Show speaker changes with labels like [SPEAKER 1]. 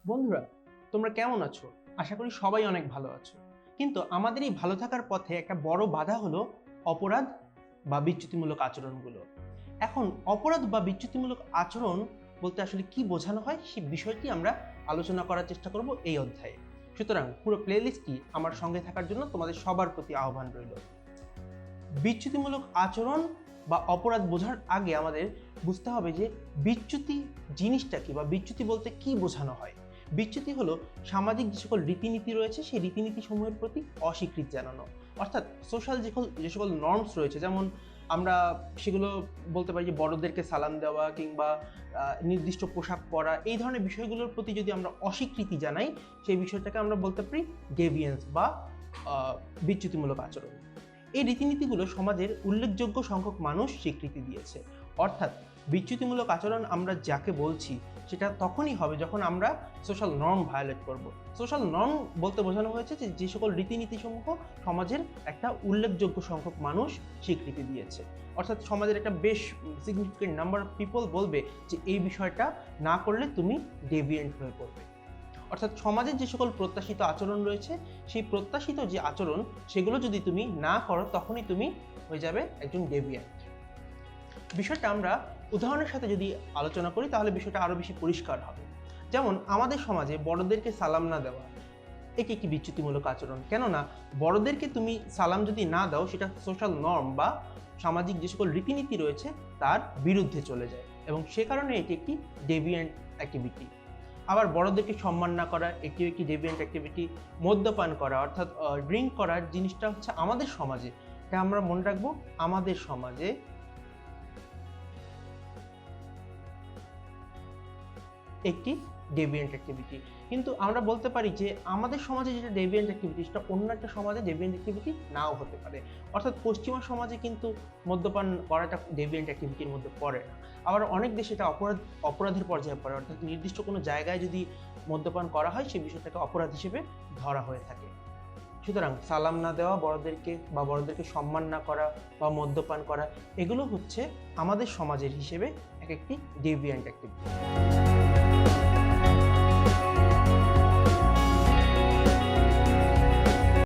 [SPEAKER 1] বন্ধুরা, তোমরা কেমন আছো? আশা করি সবাই অনেক ভালো আছো। কিন্তু আমাদের এই ভালো থাকার পথে একটা বড় বাধা হলো অপরাধ বা বিচ্যুতিমূলক আচরণগুলো। এখন অপরাধ বা বিচ্যুতিমূলক আচরণ বলতে আসলে কি বোঝানো হয় সেই বিষয়টি আমরা আলোচনা করার চেষ্টা করব এই অধ্যায়ে। সুতরাং পুরো প্লেলিস্টটি আমার সঙ্গে থাকার জন্য তোমাদের সবার প্রতি আহ্বান রইল। বিচ্যুতিমূলক আচরণ বা অপরাধ বোঝার আগে আমাদের বুঝতে হবে যে বিচ্যুতি জিনিসটা কি বা বিচ্যুতি বলতে কি বোঝানো হয়। বিচ্যুতি হলো সামাজিক যে সকল রীতিনীতি রয়েছে সেই রীতিনীতি সমূহের প্রতি অস্বীকৃতি জানানো, অর্থাৎ সোশ্যাল যে সকল নর্মস রয়েছে, যেমন আমরা সেগুলো বলতে পারি যে বড়দেরকে সালাম দেওয়া কিংবা নির্দিষ্ট পোশাক পরা, এই ধরনের বিষয়গুলোর প্রতি যদি আমরা অস্বীকৃতি জানাই সেই বিষয়টাকে আমরা বলতে পারি ডেভিয়েন্স বা বিচ্যুতিমূলক আচরণ। এই রীতিনীতিগুলো সমাজের উল্লেখযোগ্য সংখ্যক মানুষ স্বীকৃতি দিয়েছে, অর্থাৎ বিচ্যুতিমূলক আচরণ আমরা যাকে বলছি সেটা তখনই হবে যখন আমরা সোশ্যাল নর্ম ভায়োলেট করব। সোশ্যাল নর্ম বলতে বোঝানো হয়েছে যে সকল রীতিনীতিসমূহ সমাজের একটা উল্লেখযোগ্য সংখ্যক মানুষ স্বীকৃতি দিয়েছে, অর্থাৎ সমাজের একটা বেশ সিগনিফিকেন্ট নাম্বার অফ পিপল বলবে যে এই বিষয়টা না করলে তুমি ডেভিয়েন্ট হয়ে পড়বে। অর্থাৎ সমাজের যে সকল প্রত্যাশিত আচরণ রয়েছে সেই প্রত্যাশিত যে আচরণ সেগুলো যদি তুমি না করো তখনই তুমি হয়ে যাবে একজন ডেভিয়েন্ট। বিষয়টা আমরা উদাহরণের সাথে যদি আলোচনা করি তাহলে বিষয়টা আরো বেশি পরিষ্কার হবে। যেমন আমাদের সমাজে বড়দেরকে সালাম না দেওয়া এটি একটি বিচ্যুতিমূলক আচরণ, কেননা বড়দেরকে তুমি সালাম যদি না দাও সেটা সোশ্যাল নর্ম বা সামাজিক যে সকল রীতিনীতি রয়েছে তার বিরুদ্ধে চলে যায় এবং সে কারণে এটি একটি ডেভিয়েন্ট অ্যাক্টিভিটি। আবার বড়দেরকে সম্মান না করা এটিও একটি ডেভিয়েন্ট অ্যাক্টিভিটি। মদ্যপান করা অর্থাৎ ড্রিঙ্ক করার জিনিসটা হচ্ছে আমাদের সমাজে, এটা আমরা মনে রাখবো, আমাদের সমাজে একটি ডেভিয়েন্ট অ্যাক্টিভিটি। কিন্তু আমরা বলতে পারি যে আমাদের সমাজে যেটা ডেভিয়েন্ট অ্যাক্টিভিটি সেটা অন্য একটা সমাজে ডেভিয়েন্ট অ্যাক্টিভিটি নাও হতে পারে। অর্থাৎ পশ্চিমা সমাজে কিন্তু মদ্যপান করাটা ডেভিয়েন্ট অ্যাক্টিভিটির মধ্যে পড়ে না। আবার অনেক দেশে এটা অপরাধের পর্যায়ে পড়ে, অর্থাৎ নির্দিষ্ট কোনো জায়গায় যদি মদ্যপান করা হয় সেই বিষয়টাকে অপরাধ হিসেবে ধরা হয়ে থাকে। সুতরাং সালাম না দেওয়া বড়দেরকে বা বড়দেরকে সম্মান না করা বা মদ্যপান করা এগুলো হচ্ছে আমাদের সমাজের হিসেবে এক একটি ডেভিয়েন্ট অ্যাক্টিভিটি।